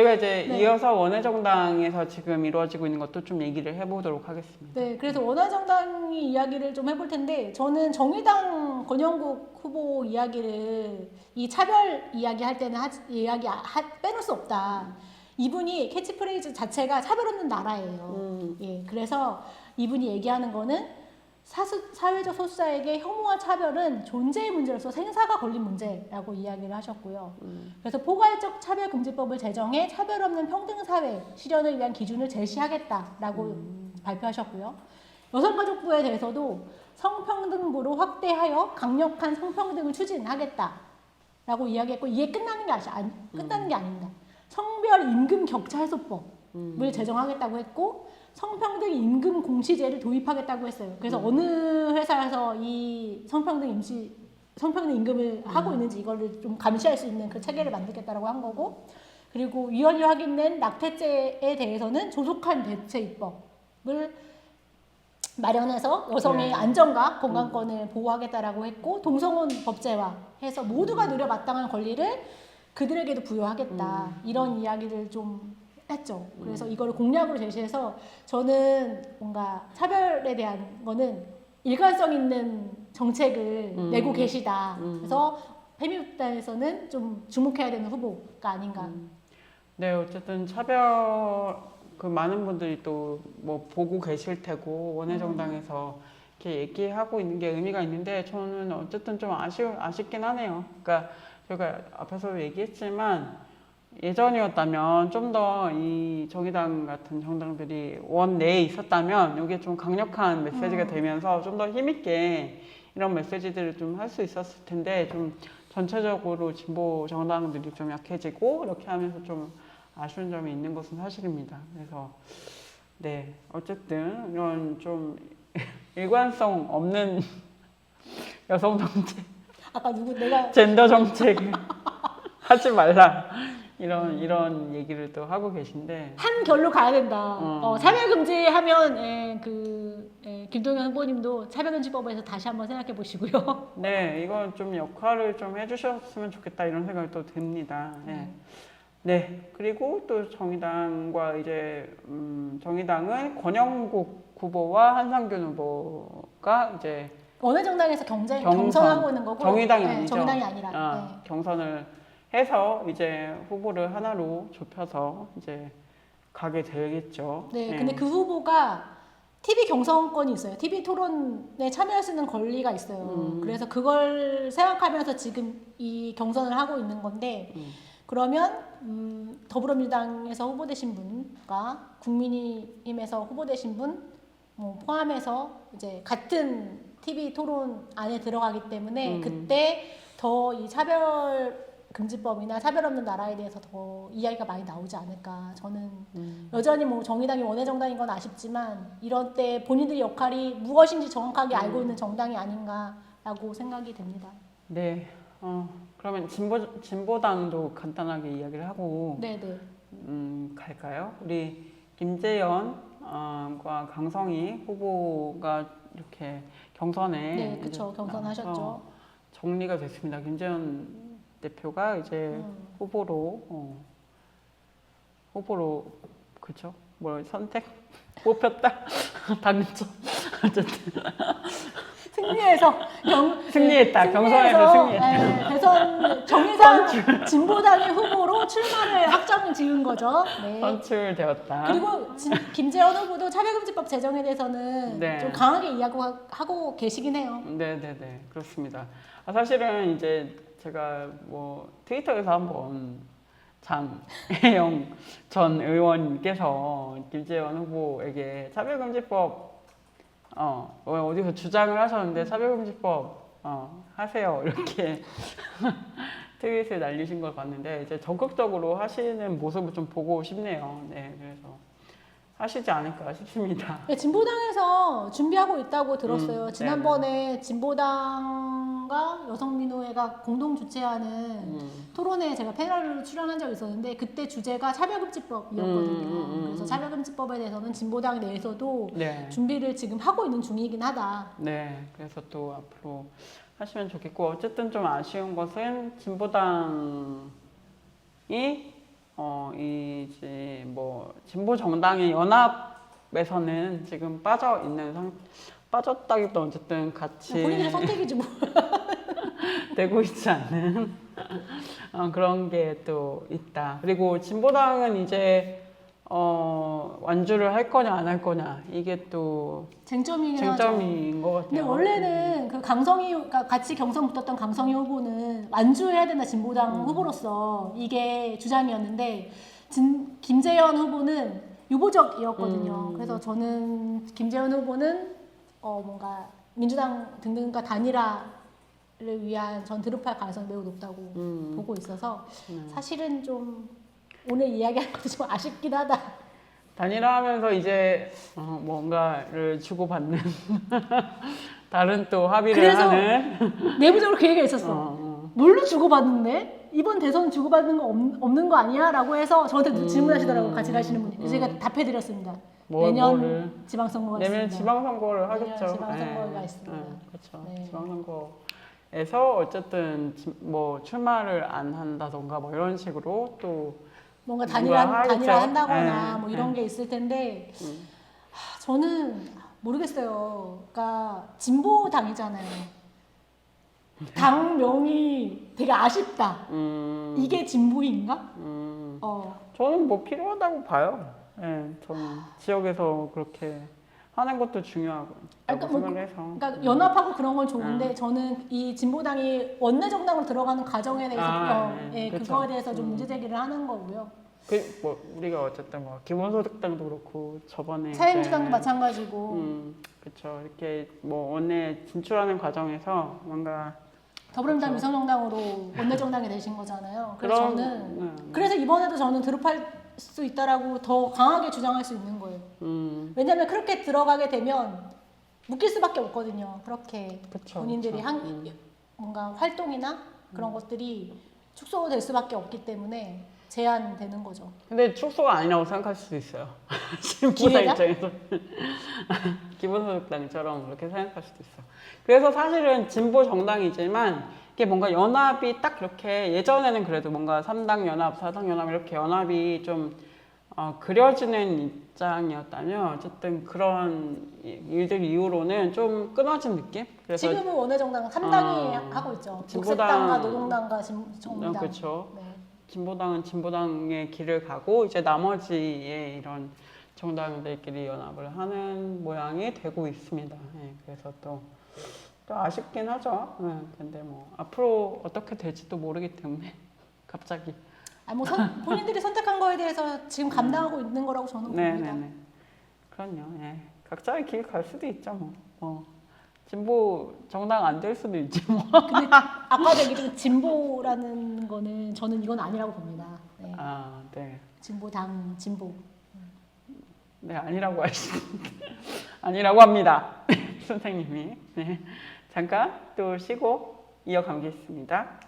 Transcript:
저희가 이제 네. 이어서 원외정당에서 지금 이루어지고 있는 것도 좀 얘기를 해보도록 하겠습니다. 네, 그래서 원외정당이 이야기를 좀 해볼 텐데 저는 정의당 권영국 후보 이야기를 이 차별 이야기 할 때는 빼놓을 수 없다. 이분이 캐치프레이즈 자체가 차별 없는 나라예요. 예, 그래서 이분이 얘기하는 거는 사회적 소수자에게 혐오와 차별은 존재의 문제로서 생사가 걸린 문제라고 이야기를 하셨고요. 그래서 포괄적 차별금지법을 제정해 차별 없는 평등사회 실현을 위한 기준을 제시하겠다라고 발표하셨고요. 여성가족부에 대해서도 성평등부로 확대하여 강력한 성평등을 추진하겠다라고 이야기했고 이게 끝나는 게 아닙니다. 성별 임금 격차 해소법을 제정하겠다고 했고 성평등 임금 공시제를 도입하겠다고 했어요. 그래서 어느 회사에서 이 성평등 임금을 하고 있는지 이거를 좀 감시할 수 있는 그 체계를 만들겠다라고 한 거고, 그리고 위헌이 확인된 낙태죄에 대해서는 조속한 대체 입법을 마련해서 여성의 안전과 건강권을 보호하겠다라고 했고, 동성혼 법제화해서 모두가 누려 마땅한 권리를 그들에게도 부여하겠다, 이런 이야기를 좀 했죠. 그래서 이거를 공약으로 제시해서 저는 뭔가 차별에 대한 거는 일관성 있는 정책을 내고 계시다. 그래서 페미니스트에서는 좀 주목해야 되는 후보가 아닌가. 네, 어쨌든 차별 그 많은 분들이 또 뭐 보고 계실 테고 원외정당에서 이렇게 얘기하고 있는 게 의미가 있는데 저는 어쨌든 좀 아쉽긴 하네요. 그러니까 제가 앞에서도 얘기했지만 예전이었다면 좀 더 이 정의당 같은 정당들이 원 내에 있었다면 이게 좀 강력한 메시지가 되면서 좀 더 힘있게 이런 메시지들을 좀 할 수 있었을 텐데 좀 전체적으로 진보 정당들이 좀 약해지고 이렇게 하면서 좀 아쉬운 점이 있는 것은 사실입니다. 그래서 네, 어쨌든 이런 좀 일관성 없는 여성 정책, 아까 내가 젠더 정책 하지 말라. 이런 얘기를 또 하고 계신데 한 결로 가야 된다. 차별금지 하면 김동연 후보님도 차별금지법에서 다시 한번 생각해 보시고요. 네, 이건 좀 역할을 좀 해주셨으면 좋겠다 이런 생각이 또 듭니다. 네. 네, 그리고 또 정의당과 이제 정의당은 권영국 후보와 한상균 후보가 이제 원외정당에서 경선하고 있는 거고 정의당이 아니죠. 정의당이 아니라 경선을 해서 이제 후보를 하나로 좁혀서 이제 가게 되겠죠. 네, 근데 그 후보가 TV 경선권이 있어요. TV 토론에 참여할 수 있는 권리가 있어요. 그래서 그걸 생각하면서 지금 이 경선을 하고 있는 건데 그러면 더불어민주당에서 후보되신 분과 국민의힘에서 후보되신 분 포함해서 이제 같은 TV 토론 안에 들어가기 때문에 그때 더 이 차별금지법이나 차별 없는 나라에 대해서 더 이야기가 많이 나오지 않을까. 저는 여전히 뭐 정의당이 원외정당인 건 아쉽지만 이런 때 본인들의 역할이 무엇인지 정확하게 알고 있는 정당이 아닌가라고 생각이 됩니다. 네. 그러면 진보당도 간단하게 이야기를 하고 네네. 갈까요? 우리 김재연과 강성희 후보가 이렇게 경선에 네, 그쵸. 경선하셨죠. 정리가 됐습니다. 김재연 대표가 이제 후보로 그쵸? 뭘 선택 뽑혔다 당첨 어쨌든 승리했다. 경선에서 승리했다. 대선 정의당 진보당의 후보로 출마를 확정 지은 거죠. 네. 선출되었다. 그리고 김재원 후보도 차별금지법 제정에 대해서는 네. 좀 강하게 이야기하고 계시긴 해요. 네네네, 그렇습니다. 사실은 이제 제가 뭐 트위터에서 한번 장혜영 전 의원께서 김재원 후보에게 차별금지법 어디서 주장을 하셨는데 차별금지법 하세요 이렇게 트윗을 날리신 걸 봤는데 이제 적극적으로 하시는 모습을 좀 보고 싶네요. 네, 그래서 하시지 않을까 싶습니다. 네, 진보당에서 준비하고 있다고 들었어요. 지난번에 네네. 진보당과 여성민우회가 공동 주최하는 토론회에 제가 패널로 출연한 적이 있었는데 그때 주제가 차별금지법이었거든요. 그래서 차별금지법에 대해서는 진보당 내에서도 네. 준비를 지금 하고 있는 중이긴 하다. 네, 그래서 또 앞으로 하시면 좋겠고 어쨌든 좀 아쉬운 것은 진보당이 이제 뭐 진보 정당의 연합에서는 지금 빠져 있는 빠졌다기보다 어쨌든 같이 본인들의 선택이지 뭐. 되고 있지 않는 그런 게 또 있다. 그리고 진보당은 이제 완주를 할 거냐 안 할 거냐 이게 또 쟁점이긴 하죠. 쟁점인 것 같아요. 근데 원래는 그 강성희, 그러니까 같이 경선 붙었던 강성희 후보는 완주해야 된다 진보당 후보로서 이게 주장이었는데 김재현 후보는 유보적이었거든요. 그래서 저는 김재현 후보는 뭔가 민주당 등등과 단일화를 위한 전 드롭할 가능성이 매우 높다고 보고 있어서 사실은 좀 오늘 이야기한 것도 좀 아쉽긴 하다. 단일화하면서 이제 뭔가를 주고받는 다른 또 합의를 그래서 하는 내부적으로 그 얘기가 있었어. 뭘로 주고받는데? 이번 대선 주고받는 거 없는 거 아니야? 라고 해서 저한테 질문하시더라고요. 같이 일하시는 분이. 그래서 제가 답해드렸습니다. 내년 지방선거가 있습니다. 내년 지방선거를 내년 하겠죠. 지방선거가 있습니다. 그렇죠. 네. 지방선거에서 어쨌든 뭐 출마를 안 한다던가 뭐 이런 식으로 또 뭔가 하겠죠. 단일화 한다거나 네. 뭐 이런 게 있을 텐데 저는 모르겠어요. 그러니까 진보당이잖아요. 당명이 되게 아쉽다. 이게 진보인가? 저는 뭐 필요하다고 봐요. 네, 저는 지역에서 그렇게 하는 것도 중요하고 생각을 해서. 그러니까 연합하고 그런 건 좋은데 저는 이 진보당이 원내 정당으로 들어가는 과정에 대해서 그거에 대해서 좀 문제 제기를 하는 거고요. 뭐 우리가 어쨌든 뭐 기본소득당도 그렇고 저번에 사회민주당도 마찬가지고. 그렇죠. 이렇게 뭐 원내 진출하는 과정에서 뭔가 더불어민주당 그쵸. 위성정당으로 원내 정당이 되신 거잖아요. 그래서 그래서 이번에도 저는 드롭할 수 있다라고 더 강하게 주장할 수 있는 거예요. 왜냐하면 그렇게 들어가게 되면 묶일 수밖에 없거든요. 그렇게 그쵸, 본인들이 뭔가 활동이나 그런 것들이 축소될 수밖에 없기 때문에 제한되는 거죠. 근데 축소가 아니라고 생각할 수도 있어요. 진보당 입장에서 기본소득당처럼 그렇게 생각할 수도 있어. 그래서 사실은 진보 정당이지만 이게 뭔가 연합이 딱 그렇게 예전에는 그래도 뭔가 3당 연합, 4당 연합 이렇게 연합이 좀 그려지는 입장이었다면 어쨌든 그런 일들 이후로는 좀 끊어진 느낌? 그래서 지금은 원내정당 3당이 하고 있죠. 녹색당과 노동당과 정의당. 그렇죠. 네. 진보당은 진보당의 길을 가고 이제 나머지의 이런 정당들끼리 연합을 하는 모양이 되고 있습니다. 네, 그래서 또 아쉽긴 하죠. 네, 근데 뭐 앞으로 어떻게 될지도 모르기 때문에 갑자기. 뭐 본인들이 선택한 거에 대해서 지금 감당하고 있는 거라고 저는 봅니다. 네네네. 그럼요. 예. 각자의 길 갈 수도 있죠. 뭐. 진보 정당 안 될 수도 있지 뭐. 근데 아까도 얘기했던 진보라는 거는 저는 이건 아니라고 봅니다. 네. 네. 진보당 진보. 네, 아니라고 아니라고 합니다. 선생님이. 네. 잠깐 또 쉬고 이어가겠습니다.